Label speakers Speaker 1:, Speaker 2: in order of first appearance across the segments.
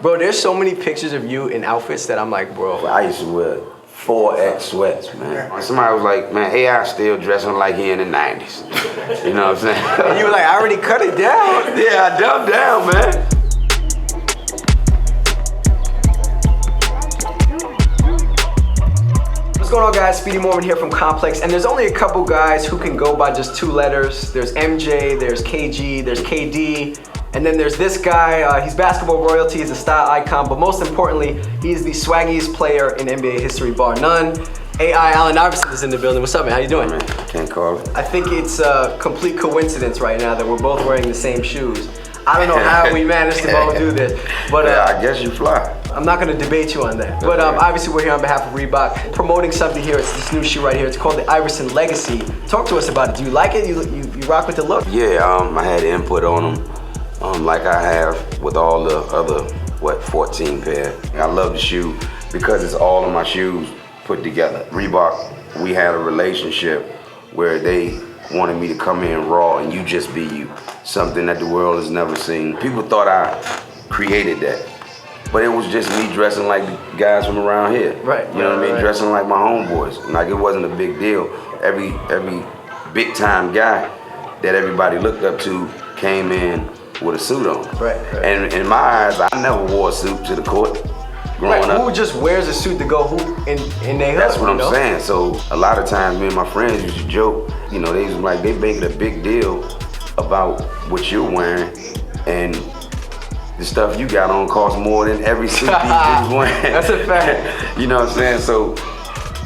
Speaker 1: Bro, there's so many pictures of you in outfits that I'm like, bro.
Speaker 2: I used to wear 4X sweats, man. Somebody was like, man, AI still dressing like he in the 90s. You know what I'm saying?
Speaker 1: And you were like, I already cut it down.
Speaker 2: Yeah, I dumped down, man.
Speaker 1: What's going on, guys? Speedy Morman here from Complex, and there's only a couple guys who can go by just 2 letters. There's MJ, there's KG, there's KD, and then there's this guy. He's basketball royalty, he's a style icon, but most importantly, he's the swaggiest player in NBA history, bar none. AI Allen Iverson is in the building. What's up, man? How you doing?
Speaker 2: Man, can't call it.
Speaker 1: I think it's a complete coincidence right now that we're both wearing the same shoes. I don't know how we managed to both do this, but
Speaker 2: yeah, I guess you fly.
Speaker 1: I'm not gonna debate you on that. But obviously we're here on behalf of Reebok, promoting something here. It's this new shoe right here. It's called the Iverson Legacy. Talk to us about it. Do you like it? You rock with the look?
Speaker 2: Yeah, I had input on them, like I have with all the other, 14 pair. I love the shoe because it's all of my shoes put together. Reebok, we had a relationship where they wanted me to come in raw and you just be you. Something that the world has never seen. People thought I created that. But it was just me dressing like the guys from around here.
Speaker 1: Right.
Speaker 2: You know what I mean? Right. Dressing like my homeboys. Like it wasn't a big deal. Every big time guy that everybody looked up to came in with a suit on.
Speaker 1: Right.
Speaker 2: And in my eyes, I never wore a suit to the court growing up.
Speaker 1: Who just wears a suit to go hoop in their hood?
Speaker 2: That's what I'm saying. So a lot of times me and my friends used to joke, you know, they was like, they make it a big deal about what you're wearing, and the stuff you got on costs more than every suit these dudes wearing.
Speaker 1: That's a fact.
Speaker 2: You know what I'm saying? So,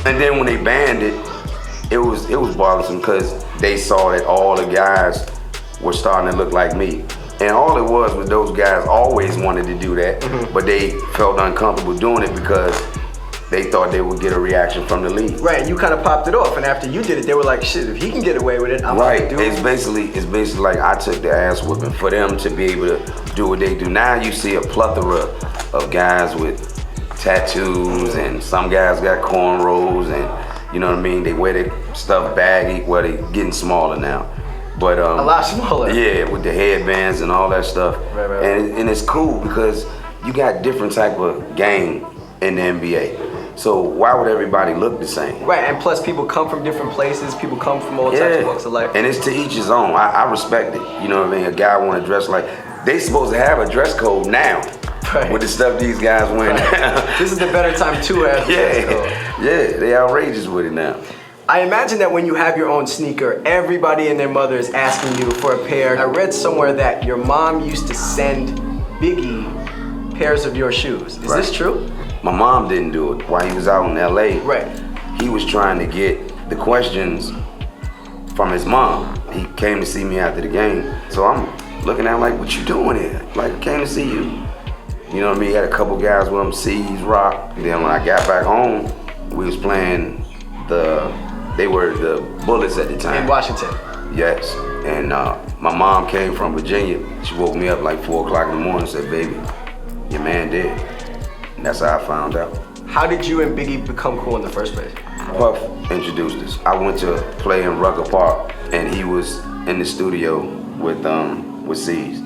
Speaker 2: and then when they banned it, it was bothersome because they saw that all the guys were starting to look like me. And all it was those guys always wanted to do that, but they felt uncomfortable doing it because they thought they would get a reaction from the league.
Speaker 1: Right, and you kind of popped it off, and after you did it, they were like, shit, if he can get away with it, I'm
Speaker 2: right.
Speaker 1: gonna do it.
Speaker 2: It's basically like I took the ass whooping for them to be able to do what they do. Now you see a plethora of guys with tattoos, and some guys got cornrows, and you know what I mean? They wear their stuff baggy, well, they getting smaller now. But
Speaker 1: a lot smaller.
Speaker 2: Yeah, with the headbands and all that stuff.
Speaker 1: Right.
Speaker 2: And it's cool because you got different type of game in the NBA. So why would everybody look the same?
Speaker 1: Right, and plus people come from different places, people come from all types of walks of life.
Speaker 2: And it's to each his own. I respect it. You know what I mean? A guy want to dress like, they supposed to have a dress code now.
Speaker 1: Right.
Speaker 2: With the stuff these guys wear now.
Speaker 1: This is the better time to have dress code.
Speaker 2: Yeah, they outrageous with it now.
Speaker 1: I imagine that when you have your own sneaker, everybody and their mother is asking you for a pair. I read somewhere that your mom used to send Biggie pairs of your shoes. Is this true?
Speaker 2: My mom didn't do it while he was out in LA.
Speaker 1: Right.
Speaker 2: He was trying to get the questions from his mom. He came to see me after the game. So I'm looking at him like, what you doing here? Like, I came to see you. You know what I mean? He had a couple guys with him, C's, Rock. And then when I got back home, we was playing they were the Bullets at the time.
Speaker 1: In Washington.
Speaker 2: Yes. And my mom came from Virginia. She woke me up like 4 o'clock in the morning and said, baby, your man dead. And that's how I found out.
Speaker 1: How did you and Biggie become cool in the first place?
Speaker 2: Puff introduced us. I went to play in Rucker Park, and he was in the studio with C's.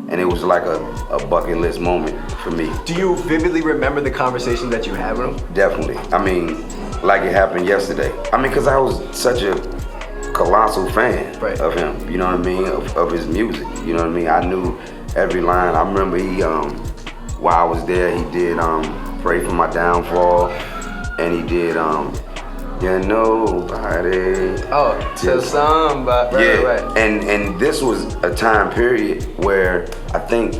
Speaker 2: And it was like a bucket list moment for me.
Speaker 1: Do you vividly remember the conversation that you had with him?
Speaker 2: Definitely. I mean, like it happened yesterday. I mean, because I was such a colossal fan of him, you know what I mean, of his music, you know what I mean? I knew every line. I remember he, while I was there, he did Pray for My Downfall, and he did, You Nobody.
Speaker 1: Oh, to somebody.
Speaker 2: Yeah,
Speaker 1: Right.
Speaker 2: And this was a time period where I think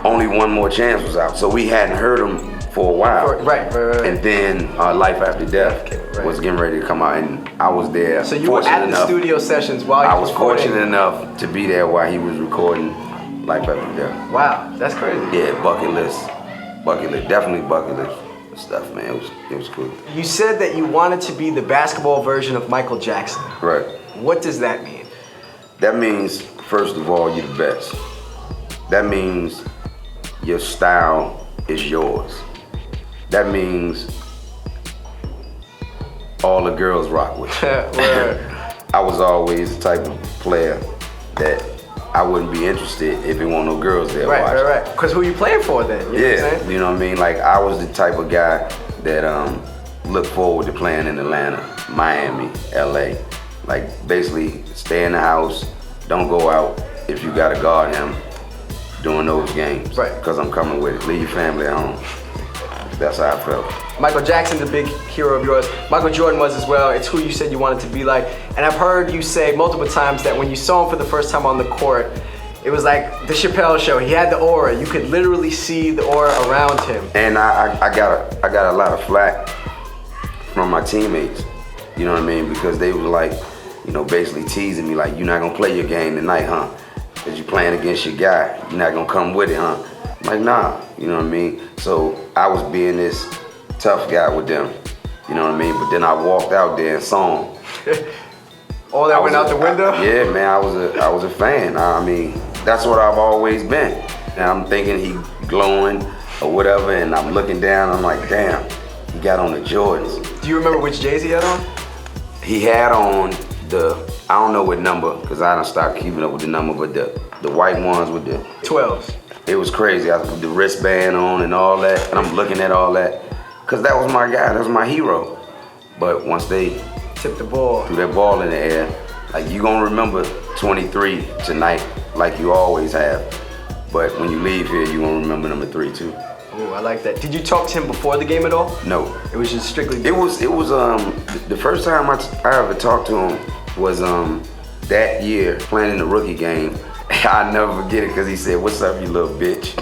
Speaker 2: Only One More Chance was out, so we hadn't heard him for a while.
Speaker 1: Right.
Speaker 2: And then Life After Death was getting ready to come out, and I was there.
Speaker 1: So you were at the studio sessions while he was recording?
Speaker 2: I was fortunate enough to be there while he was recording Life After Death.
Speaker 1: Wow, that's crazy.
Speaker 2: Yeah, bucket list, definitely bucket list stuff, man. It was cool.
Speaker 1: You said that you wanted to be the basketball version of Michael Jackson.
Speaker 2: Right.
Speaker 1: What does that mean?
Speaker 2: That means, first of all, you're the best. That means your style is yours. That means all the girls rock with you. I was always the type of player that I wouldn't be interested if it weren't no girls there watching.
Speaker 1: Right. Because who you playing for then? You know what I'm saying?
Speaker 2: You know what I mean? Like, I was the type of guy that looked forward to playing in Atlanta, Miami, LA. Like, basically, stay in the house, don't go out if you gotta guard him during those games.
Speaker 1: Right.
Speaker 2: Because I'm coming with it. Leave your family at home. That's how I felt.
Speaker 1: Michael Jackson's a big hero of yours. Michael Jordan was as well. It's who you said you wanted to be like. And I've heard you say multiple times that when you saw him for the first time on the court, it was like the Chappelle Show. He had the aura. You could literally see the aura around him.
Speaker 2: And I got a lot of flack from my teammates. You know what I mean? Because they were like, you know, basically teasing me like, you're not gonna play your game tonight, huh? Because you're playing against your guy. You're not gonna come with it, huh? I'm like, nah, you know what I mean? So I was being this tough guy with them, you know what I mean? But then I walked out there and saw him.
Speaker 1: All that went out the window?
Speaker 2: Yeah, man, I was a fan. I mean, that's what I've always been. And I'm thinking he glowing or whatever, and I'm looking down, I'm like, damn, he got on the Jordans.
Speaker 1: Do you remember which J's he had on?
Speaker 2: He had on I don't know what number, because I done stopped keeping up with the number, but the white ones with the
Speaker 1: 12s.
Speaker 2: It was crazy. I put the wristband on and all that, and I'm looking at all that, because that was my guy, that was my hero. But once they
Speaker 1: tipped the ball,
Speaker 2: threw that ball in the air, like, you gonna remember 23 tonight, like you always have. But when you leave here, you gonna remember number 3 too.
Speaker 1: Oh, I like that. Did you talk to him before the game at all?
Speaker 2: No.
Speaker 1: It was just strictly.
Speaker 2: It was the first time I ever talked to him was that year playing in the rookie game. I'll never forget it because he said, "What's up, you little bitch?"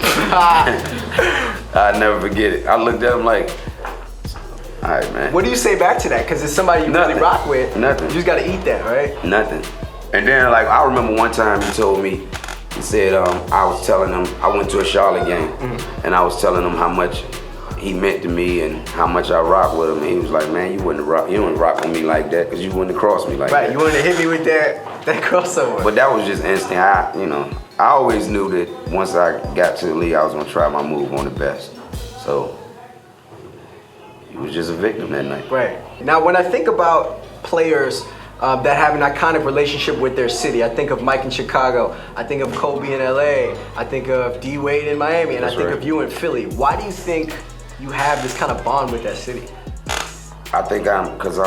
Speaker 2: I'll never forget it. I looked at him like, all right, man.
Speaker 1: What do you say back to that? Because it's somebody you really rock with.
Speaker 2: Nothing.
Speaker 1: You just got to eat that, right?
Speaker 2: Nothing. And then, like, I remember one time he told me, he said, I was telling him, I went to a Charlotte game, and I was telling him how much he meant to me and how much I rock with him. And he was like, man, you wouldn't rock with me like that because you wouldn't have crossed me like that.
Speaker 1: Right, you wouldn't have hit me with that crossover.
Speaker 2: But that was just instinct. I always knew that once I got to the league, I was going to try my move on the best. So he was just a victim that night.
Speaker 1: Right. Now, when I think about players that have an iconic relationship with their city, I think of Mike in Chicago, I think of Kobe in LA, I think of D Wade in Miami, and I think of you in Philly. Why do you think you have this kind of bond with that city?
Speaker 2: I think because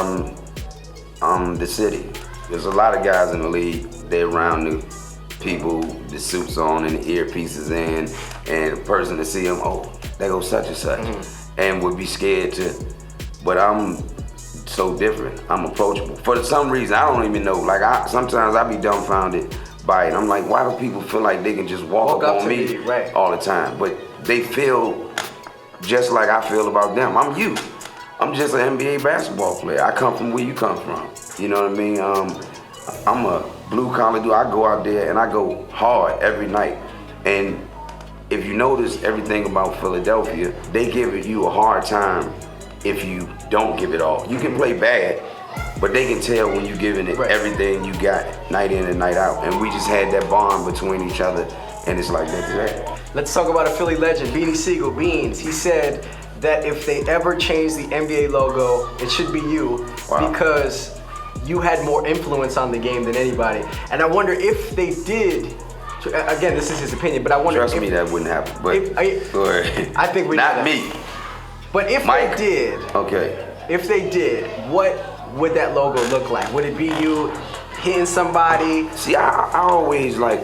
Speaker 2: I'm the city. There's a lot of guys in the league, they're around the people, the suits on and the earpieces in, and the person to see them, oh, there goes such and such, and would be scared to, but I'm so different. I'm approachable. For some reason, I don't even know, like sometimes I be dumbfounded by it. I'm like, why do people feel like they can just walk up on me all the time? But they feel just like I feel about them. I'm you. I'm just an NBA basketball player. I come from where you come from. You know what I mean? I'm a blue collar dude. I go out there and I go hard every night. And if you notice everything about Philadelphia, they give you a hard time if you don't give it all. You can play bad, but they can tell when you're giving it everything you got, night in and night out. And we just had that bond between each other, and it's like that.
Speaker 1: Let's talk about a Philly legend, Beanie Siegel, Beans. He said that if they ever change the NBA logo, it should be you, because you had more influence on the game than anybody. And I wonder if they did, again, this is his opinion, but I wonder
Speaker 2: Trust me, that wouldn't happen. But go ahead.
Speaker 1: I think we
Speaker 2: not me.
Speaker 1: But if
Speaker 2: Mike.
Speaker 1: they did, if they did, what would that logo look like? Would it be you hitting somebody?
Speaker 2: See, I always like,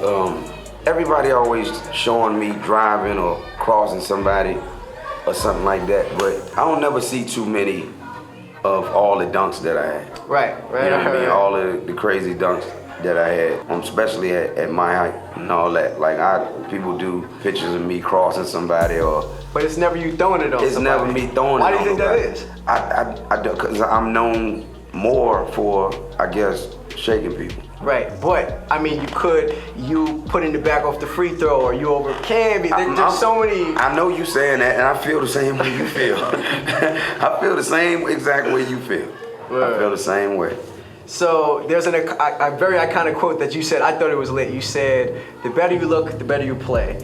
Speaker 2: everybody always showing me driving or crossing somebody or something like that, but I don't never see too many of all the dunks that I had.
Speaker 1: Right.
Speaker 2: You know what I mean? All of the crazy dunks that I had, especially at my height and all that. Like, people do pictures of me crossing somebody or...
Speaker 1: But it's never you throwing it on
Speaker 2: It's
Speaker 1: somebody.
Speaker 2: never me throwing
Speaker 1: Why
Speaker 2: it on
Speaker 1: do you think
Speaker 2: nobody.
Speaker 1: that is?
Speaker 2: I do, because I'm known more for, I guess, shaking people.
Speaker 1: Right, but I mean, you putting the back off the free throw, or you over can be. There's so many.
Speaker 2: I know you saying that, and I feel the same way you feel. I feel the same exact way you feel. Right. I feel the same way.
Speaker 1: So there's a very iconic quote that you said. I thought it was lit. You said, "The better you look, the better you play."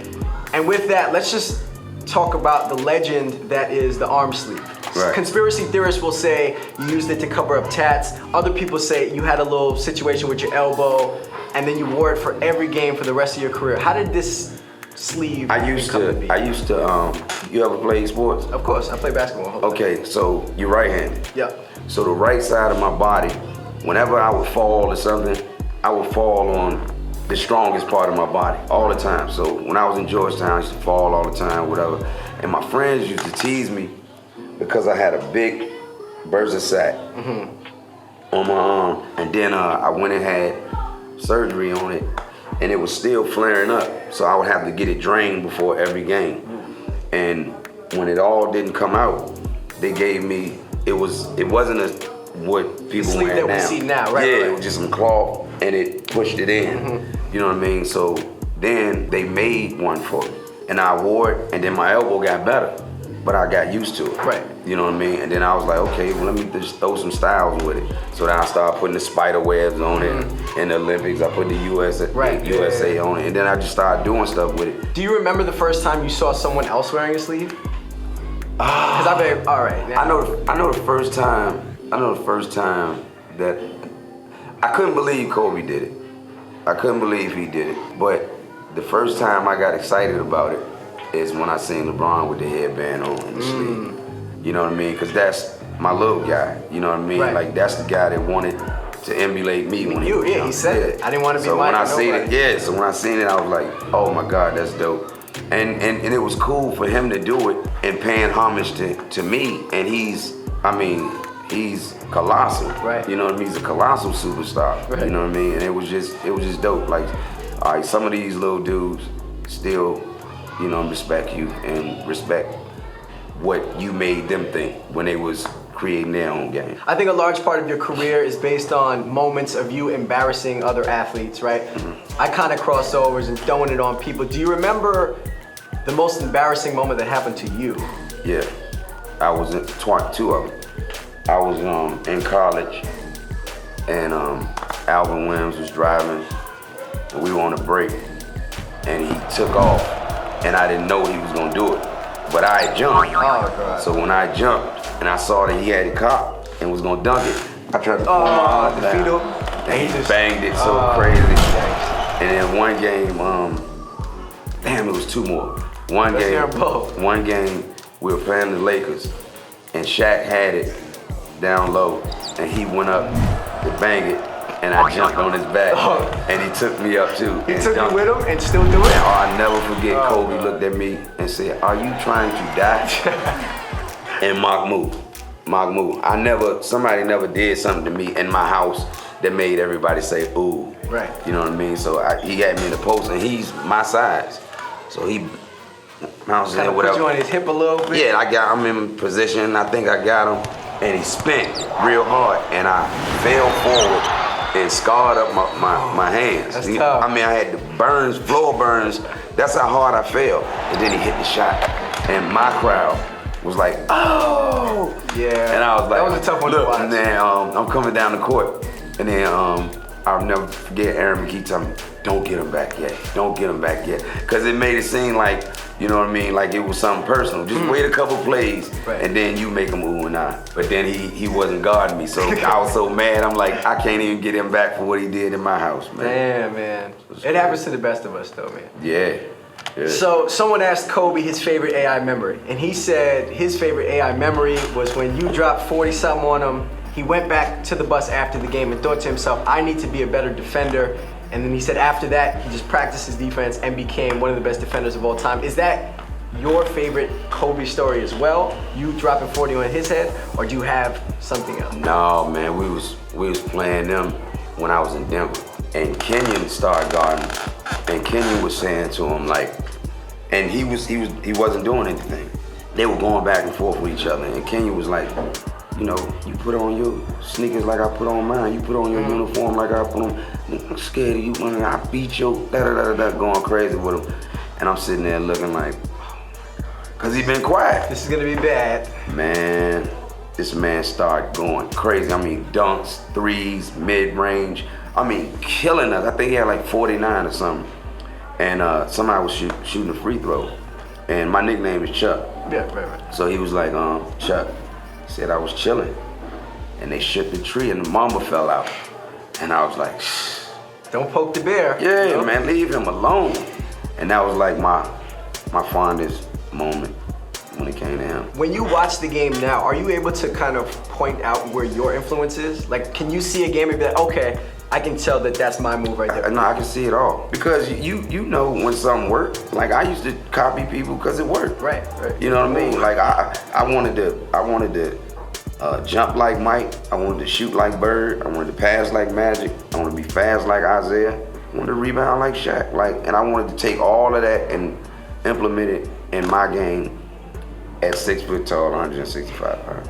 Speaker 1: And with that, let's just talk about the legend that is the arm sleeve. Right. Conspiracy theorists will say you used it to cover up tats. Other people say you had a little situation with your elbow and then you wore it for every game for the rest of your career. How did this sleeve come to be?
Speaker 2: You ever played sports?
Speaker 1: Of course, I play basketball.
Speaker 2: Okay, so you're right-handed.
Speaker 1: Yeah.
Speaker 2: So the right side of my body, whenever I would fall or something, I would fall on the strongest part of my body all the time. So when I was in Georgetown, I used to fall all the time, whatever. And my friends used to tease me because I had a big bursa sac on my arm. And then I went and had surgery on it, and it was still flaring up. So I would have to get it drained before every game. And when it all didn't come out, they gave me, it wasn't what people
Speaker 1: sleeve
Speaker 2: wear
Speaker 1: that
Speaker 2: now.
Speaker 1: we see now, right?
Speaker 2: Yeah,
Speaker 1: Right.
Speaker 2: it was just some cloth and it pushed it in. You know what I mean? So then they made one for me, and I wore it, and then my elbow got better, but I got used to it.
Speaker 1: Right.
Speaker 2: You know what I mean? And then I was like, okay, well, let me just throw some styles with it. So then I started putting the spider webs on it. In the Olympics, I put the USA on it, and then I just started doing stuff with it.
Speaker 1: Do you remember the first time you saw someone else wearing a sleeve? Because I bet, all right.
Speaker 2: I know the first time that I couldn't believe Kobe did it. I couldn't believe he did it. But the first time I got excited about it is when I seen LeBron with the headband on and the sleeve. You know what I mean? Because that's my little guy. You know what I mean?
Speaker 1: Right.
Speaker 2: Like that's the guy that wanted to emulate me when
Speaker 1: he said it. I didn't want to be
Speaker 2: so
Speaker 1: like
Speaker 2: when I seen
Speaker 1: nobody.
Speaker 2: it, so when I seen it, I was like, oh my God, that's dope. And it was cool for him to do it and paying homage to me. And he's colossal. Right. You know what I mean? He's a colossal superstar. Right. You know what I mean? And it was just dope. Like, all right, some of these little dudes still, you know, respect you and respect what you made them think when they was creating their own game.
Speaker 1: I think a large part of your career is based on moments of you embarrassing other athletes, right? I kind of crossovers and throwing it on people. Do you remember the most embarrassing moment that happened to you?
Speaker 2: Yeah, I was in two of them. I was in college, and Alvin Williams was driving, and we were on a break, and he took off, and I didn't know he was gonna do it, but I had jumped.
Speaker 1: Oh, God.
Speaker 2: So when I jumped, and I saw that he had it cocked and was gonna dunk it, I tried to pull my arm down,
Speaker 1: fetal.
Speaker 2: and he just banged it so crazy. And then one game, it was two more. One game, we were playing the Lakers, and Shaq had it down low, and he went up to bang it, and I jumped on his back, and he took me up too.
Speaker 1: He took you with him and still do it?
Speaker 2: I'll never forget, Kobe looked at me and said, "Are you trying to die?" And Mahmoud. Somebody never did something to me in my house that made everybody say, ooh.
Speaker 1: Right.
Speaker 2: You know what I mean? So he had me in the post, and he's my size. So he bounced in, whatever.
Speaker 1: Put you on his hip a little bit?
Speaker 2: Yeah, I'm in position. I think I got him. And he spent real hard, and I fell forward and scarred up my hands.
Speaker 1: That's tough.
Speaker 2: I had the floor burns. That's how hard I fell. And then he hit the shot, and my crowd was like, oh!
Speaker 1: Yeah.
Speaker 2: And I was like,
Speaker 1: that was a tough one to watch.
Speaker 2: And then I'm coming down the court, and then I'll never forget Aaron McKee telling me, don't get him back yet. Don't get him back yet. Because it made it seem like, you know what I mean, like it was something personal. Just wait a couple plays, and then you make him ooh and ah. But then he wasn't guarding me, so I was so mad. I'm like, I can't even get him back for what he did in my house, man.
Speaker 1: Damn, man. It happens to the best of us, though, man.
Speaker 2: Yeah.
Speaker 1: So someone asked Kobe his favorite AI memory, and he said his favorite AI memory was when you dropped 40-something on him. He went back to the bus after the game and thought to himself, I need to be a better defender. And then he said after that, he just practiced his defense and became one of the best defenders of all time. Is that your favorite Kobe story as well? You dropping 40 on his head, or do you have something else?
Speaker 2: No, man, we was playing them when I was in Denver. And Kenyon started guarding, and Kenyon was saying to him like, and he wasn't doing anything. They were going back and forth with each other, and Kenyon was like, you know, you put on your sneakers like I put on mine. You put on your uniform like I put on. I'm scared of you, man. I beat your going crazy with him. And I'm sitting there looking like, cause he been quiet.
Speaker 1: This is gonna be bad.
Speaker 2: Man, this man started going crazy. I mean, dunks, threes, mid-range. I mean, killing us. I think he had like 49 or something. And somebody was shooting a free throw. And my nickname is Chuck.
Speaker 1: Yeah, right.
Speaker 2: So he was like, Chuck. Said I was chilling, and they shook the tree, and the mamba fell out. And I was like, shh.
Speaker 1: Don't poke the bear.
Speaker 2: Yeah,
Speaker 1: you know?
Speaker 2: man, leave him alone. And that was like my fondest moment when it came to him.
Speaker 1: When you watch the game now, are you able to kind of point out where your influence is? Like, can you see a game and be like, okay, I can tell that that's my move right there?
Speaker 2: No, I can see it all. Because you know when something worked. Like, I used to copy people because it worked.
Speaker 1: Right.
Speaker 2: You know what I mean? Like, I wanted to jump like Mike. I wanted to shoot like Bird. I wanted to pass like Magic. I wanted to be fast like Isaiah. I wanted to rebound like Shaq. And I wanted to take all of that and implement it in my game at 6 foot tall, 165 pounds.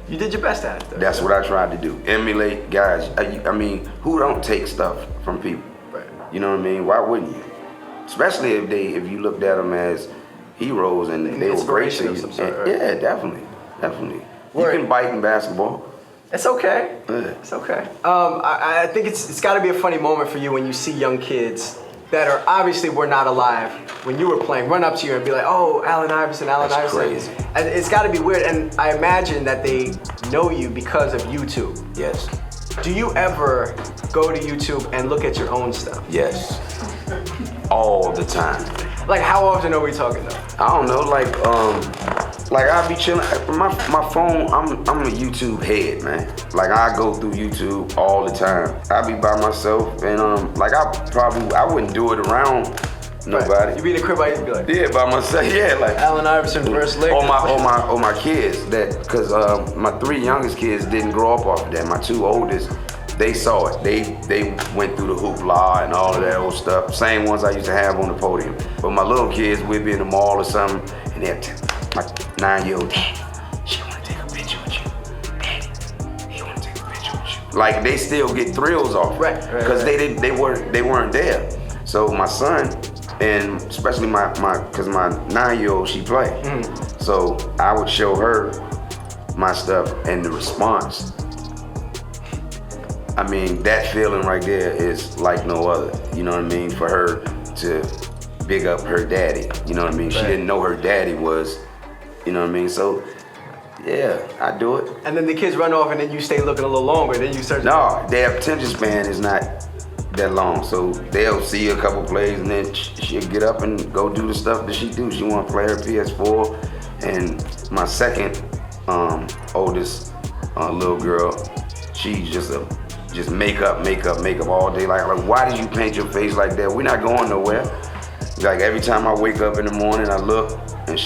Speaker 1: You did your best at it, though.
Speaker 2: That's what I tried to do. Emulate guys. I mean, who don't take stuff from people?
Speaker 1: Right.
Speaker 2: You know what I mean? Why wouldn't you? Especially if you looked at them as heroes and they were great to you.
Speaker 1: Of some sort, right?
Speaker 2: Yeah, definitely.
Speaker 1: Word.
Speaker 2: You can bite in basketball.
Speaker 1: It's okay.
Speaker 2: Yeah.
Speaker 1: It's okay. I think it's got to be a funny moment for you when you see young kids that are obviously were not alive when you were playing, run up to you and be like, oh, Allen Iverson.
Speaker 2: That's crazy.
Speaker 1: And it's got to be weird. And I imagine that they know you because of YouTube.
Speaker 2: Yes.
Speaker 1: Do you ever go to YouTube and look at your own stuff?
Speaker 2: Yes. All the time.
Speaker 1: Like, how often are we talking though?
Speaker 2: I don't know, like I'll be chilling. My phone, I'm a YouTube head, man. Like, I go through YouTube all the time. I be by myself and like I wouldn't do it around nobody.
Speaker 1: Right. You be in the crib, I used to be like,
Speaker 2: Yeah, by myself. Yeah, like
Speaker 1: Allen Iverson versus Lakers.
Speaker 2: Or my kids cause my 3 youngest kids didn't grow up off of that. My 2 oldest, they saw it. They went through the hoopla and all of that old stuff. Same ones I used to have on the podium. But my little kids, we'd be in the mall or something, and my 9-year-old, Dad, she wanna take a picture with you. Daddy, he wanna take a picture with you. Like, they still get thrills off.
Speaker 1: Right.
Speaker 2: Cause they weren't there. So my son, and especially cause my 9-year-old, she played.
Speaker 1: Mm-hmm.
Speaker 2: So I would show her my stuff and the response. I mean, that feeling right there is like no other. You know what I mean? For her to big up her daddy. You know what I mean? She didn't know her daddy was, you know what I mean? So, yeah, I do it.
Speaker 1: And then the kids run off and then you stay looking a little longer. Then you start
Speaker 2: No, their attention span is not that long. So they'll see a couple plays and then she'll get up and go do the stuff that she do. She want to play her PS4. And my second oldest little girl, she's just makeup all day. Like, why did you paint your face like that? We're not going nowhere. Like, every time I wake up in the morning, I look, and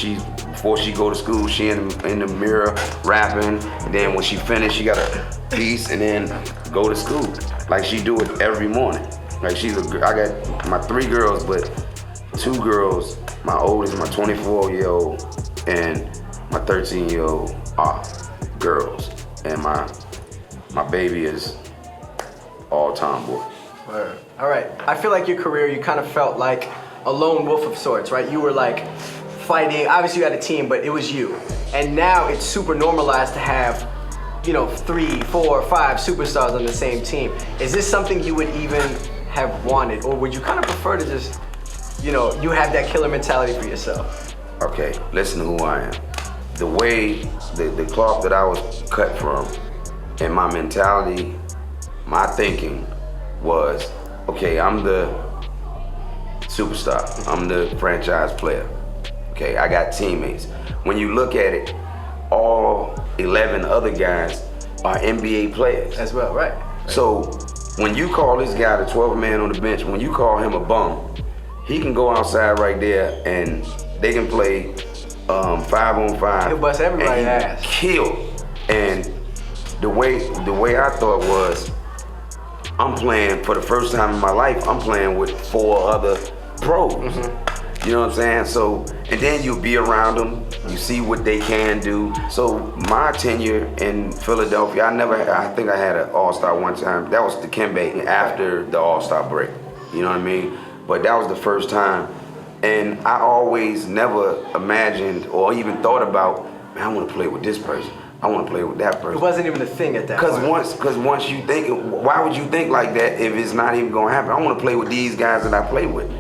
Speaker 2: before she go to school, she in the mirror rapping, and then when she finish, she got a piece, and then go to school. Like, she do it every morning. Like, I got my 3 girls, but 2 girls, my oldest, my 24-year-old, and my 13-year-old are girls, and my baby is all tomboy.
Speaker 1: All right. I feel like your career, you kind of felt like a lone wolf of sorts, right? You were like fighting. Obviously, you had a team, but it was you. And now it's super normalized to have, 3, 4, 5 superstars on the same team. Is this something you would even have wanted, or would you kind of prefer to just, you have that killer mentality for yourself?
Speaker 2: Okay, listen to who I am. The way, the cloth that I was cut from, and my mentality, my thinking was, okay, I'm the superstar. I'm the franchise player. Okay, I got teammates. When you look at it, all 11 other guys are NBA players.
Speaker 1: As well, right.
Speaker 2: So when you call this guy the 12th man on the bench, when you call him a bum, he can go outside right there and they can play 5-on-5.
Speaker 1: He'll bust everybody's ass.
Speaker 2: Kill. And the way I thought was, I'm playing, for the first time in my life, I'm playing with 4 other pros. Mm-hmm. You know what I'm saying? So, and then you be around them, you see what they can do. So my tenure in Philadelphia, I think I had an All-Star one time. That was Dikembe after the All-Star break. You know what I mean? But that was the first time. And I always never imagined or even thought about, man, I want to play with this person. I want to play with that person.
Speaker 1: It wasn't even a thing at that point.
Speaker 2: Because once you think, why would you think like that if it's not even going to happen? I want to play with these guys that I play with.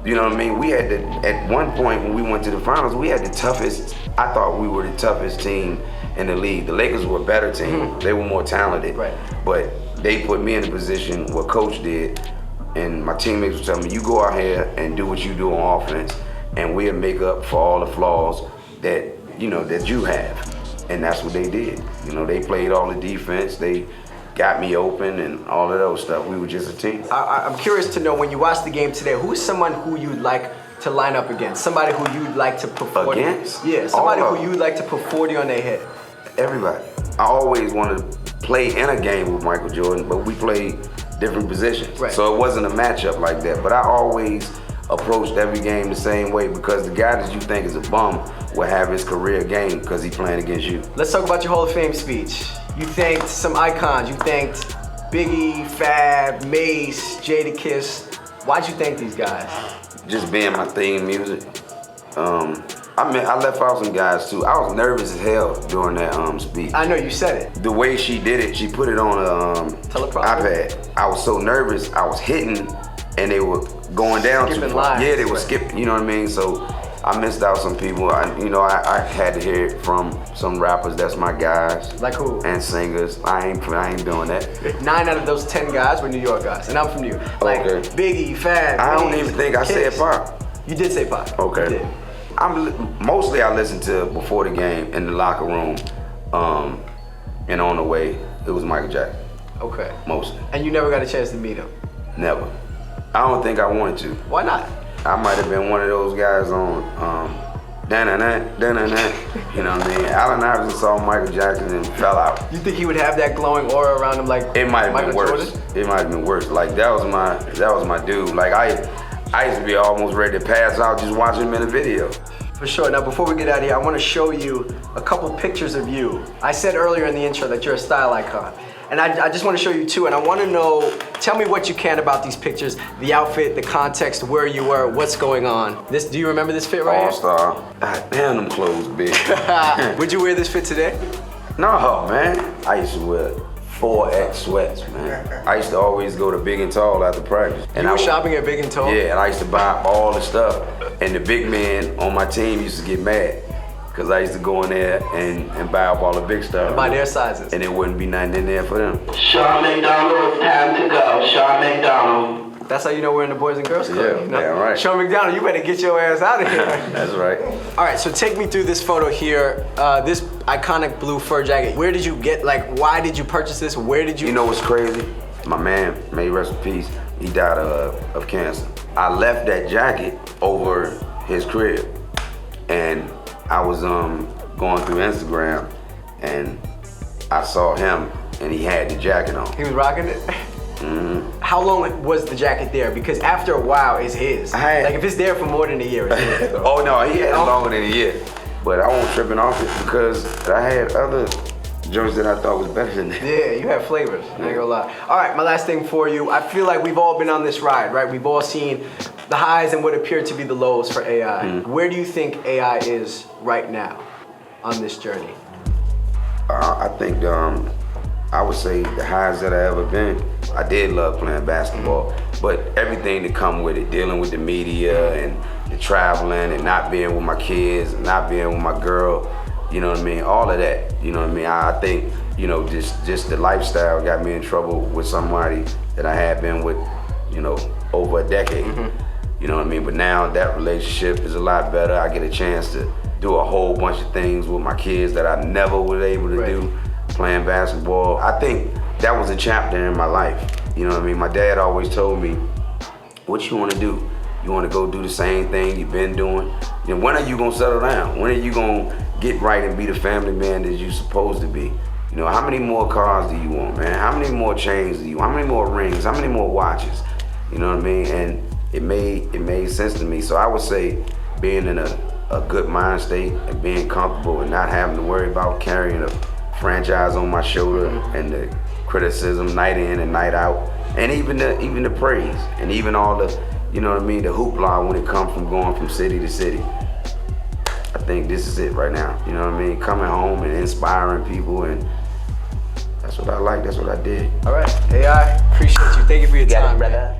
Speaker 2: You know what I mean? We had at one point when we went to the finals, we had the toughest, I thought we were the toughest team in the league. The Lakers were a better team. Mm-hmm. They were more talented.
Speaker 1: Right.
Speaker 2: But they put me in a position what Coach did, and my teammates would tell me, you go out here and do what you do on offense, and we'll make up for all the flaws that you have. And that's what they did. They played all the defense. They got me open and all of those stuff. We were just a team.
Speaker 1: I'm curious to know, when you watch the game today, who's someone who you'd like to line up against? Somebody who you'd like to put 40?
Speaker 2: Against?
Speaker 1: Yeah, somebody who you'd like to put 40 on their head.
Speaker 2: Everybody. I always wanted to play in a game with Michael Jordan, but we played different positions.
Speaker 1: Right.
Speaker 2: So it wasn't a matchup like that. But I always approached every game the same way, because the guy that you think is a bum will have his career game because he's playing against you.
Speaker 1: Let's talk about your Hall of Fame speech. You thanked some icons. You thanked Biggie, Fab, Mace, Jadakiss. Why'd you thank these guys?
Speaker 2: Just being my theme music. I left out some guys too. I was nervous as hell during that speech.
Speaker 1: I know, you said it.
Speaker 2: The way she did it, she put it on a
Speaker 1: teleprompter.
Speaker 2: iPad. I was so nervous, I was hitting, and they were going down
Speaker 1: skipping
Speaker 2: too far.
Speaker 1: lines.
Speaker 2: Yeah, they were skipping. You know what I mean? So I missed out some people. I had to hear it from some rappers. That's my guys.
Speaker 1: Like who?
Speaker 2: And singers. I ain't doing that.
Speaker 1: 9 out of those 10 guys were New York guys, and I'm from New York. Like Biggie, Fab.
Speaker 2: I don't even think I said Pop.
Speaker 1: You did say Pop.
Speaker 2: Okay.
Speaker 1: You did.
Speaker 2: Mostly I listened to before the game in the locker room, and on the way it was Michael Jackson.
Speaker 1: Okay.
Speaker 2: Mostly.
Speaker 1: And you never got a chance to meet him?
Speaker 2: Never. I don't think I wanted to.
Speaker 1: Why not?
Speaker 2: I might have been one of those guys on da-na-na. You know what I mean? Allen Iverson saw Michael Jackson and fell out.
Speaker 1: You think he would have that glowing aura around him like
Speaker 2: it might have
Speaker 1: Michael
Speaker 2: been worse.
Speaker 1: Jordan?
Speaker 2: It might have been worse. Like that was my dude. Like I used to be almost ready to pass out just watching him in a video.
Speaker 1: For sure. Now, before we get out of here, I want to show you a couple pictures of you. I said earlier in the intro that you're a style icon. And I just want to show you two, and I want to know, tell me what you can about these pictures, the outfit, the context, where you were, what's going on. Do you remember this fit right
Speaker 2: All-star. God damn, them clothes big.
Speaker 1: Would you wear this fit today?
Speaker 2: No, man. I used to wear 4X sweats, man. I used to always go to Big and Tall after practice. And
Speaker 1: you were shopping at Big and Tall?
Speaker 2: Yeah, and I used to buy all the stuff. And the big men on my team used to get mad, because I used to go in there and buy up all the big stuff.
Speaker 1: By their sizes.
Speaker 2: And there wouldn't be nothing in there for them.
Speaker 3: Sean McDonald, it's time to go. Sean McDonald.
Speaker 1: That's how you know we're in the Boys and Girls Club.
Speaker 2: Yeah,
Speaker 1: you know?
Speaker 2: damn right.
Speaker 1: Sean McDonald, you better get your ass out of here.
Speaker 2: That's right.
Speaker 1: All right, so take me through this photo here. This iconic blue fur jacket. Where did you get, why did you purchase this? Where did you?
Speaker 2: You know what's crazy? My man, may he rest in peace, he died of cancer. I left that jacket over his crib, and I was going through Instagram, and I saw him, and he had the jacket on.
Speaker 1: He was rocking it? Mm-hmm. How long was the jacket there? Because after a while, it's his. If it's there for more than a year, it's his.
Speaker 2: Oh no, he had it longer than a year. But I wasn't tripping off it because I had other joints that I thought was better than that.
Speaker 1: Yeah, you have flavors, I ain't gonna lie. All right, my last thing for you. I feel like we've all been on this ride, right? We've all seen the highs and what appear to be the lows for AI. Mm-hmm. Where do you think AI is right now on this journey?
Speaker 2: I think I would say the highs that I ever been. I did love playing basketball, but everything that come with it, dealing with the media and the traveling and not being with my kids, and not being with my girl, you know what I mean? All of that, you know what I mean? I think, just the lifestyle got me in trouble with somebody that I had been with, over a decade. Mm-hmm. You know what I mean? But now that relationship is a lot better. I get a chance to do a whole bunch of things with my kids that I never was able to do, playing basketball. I think that was a chapter in my life. You know what I mean? My dad always told me, what you want to do? You want to go do the same thing you've been doing? Then when are you going to settle down? When are you going to get right and be the family man that you're supposed to be? How many more cars do you want, man? How many more chains do you want? How many more rings? How many more watches? You know what I mean? And it made sense to me. So I would say being in a good mind state and being comfortable and not having to worry about carrying a franchise on my shoulder and the criticism night in and night out, and even the praise, and even all the, the hoopla when it comes from going from city to city. I think this is it right now. You know what I mean? Coming home and inspiring people, and that's what I like. That's what I did.
Speaker 1: All right, AI, appreciate you. Thank you for your time,
Speaker 3: brother.